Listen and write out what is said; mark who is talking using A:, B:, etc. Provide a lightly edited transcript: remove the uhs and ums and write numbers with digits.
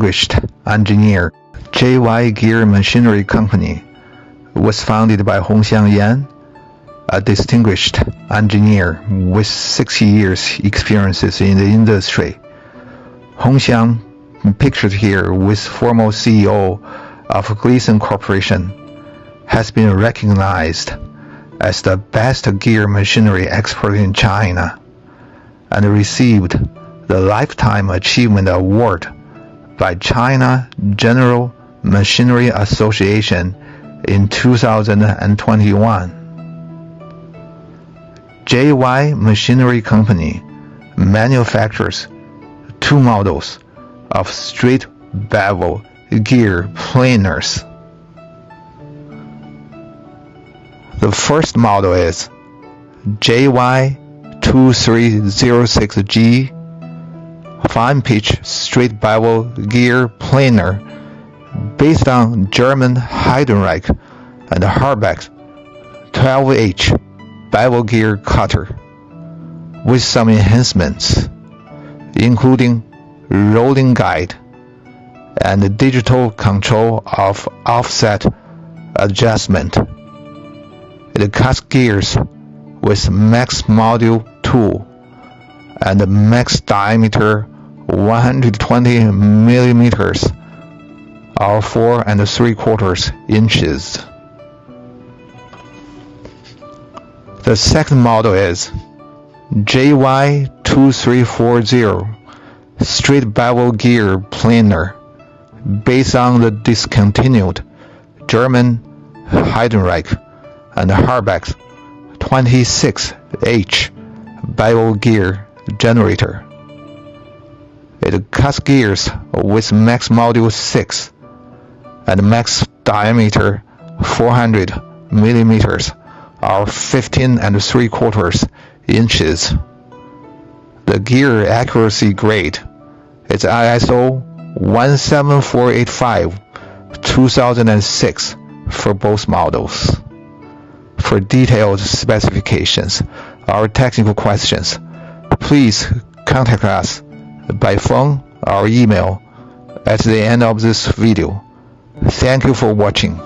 A: distinguished engineer. JY Gear Machinery Company was founded by Hongxiang Yan, a distinguished engineer with 60 years experiences in the industry. Hongxiang, pictured here with former CEO of Gleason Corporation, has been recognized as the best gear machinery expert in China and received the Lifetime Achievement Award by China General Machinery Association in 2021. JY Machinery Company manufactures two models of straight bevel gear planers. The first model is JY2306G fine pitch straight bevel gear planer based on German Heidenreich and Harbeck 12H bevel gear cutter with some enhancements, including rolling guide and digital control of offset adjustment. It cuts gears with max module tool and max diameter 120 millimeters or 4 3/4 inches. The second model is JY2340 straight bevel gear planer based on the discontinued German Heidenreich and Harbeck 26H bevel gear generator. It cuts gears with max module 6 and max diameter 400 millimeters or 15 3/4 inches. The gear accuracy grade is ISO 17485-2006 for both models. For detailed specifications or technical questions, please contact us by phone or email at the end of this video. Thank you for watching.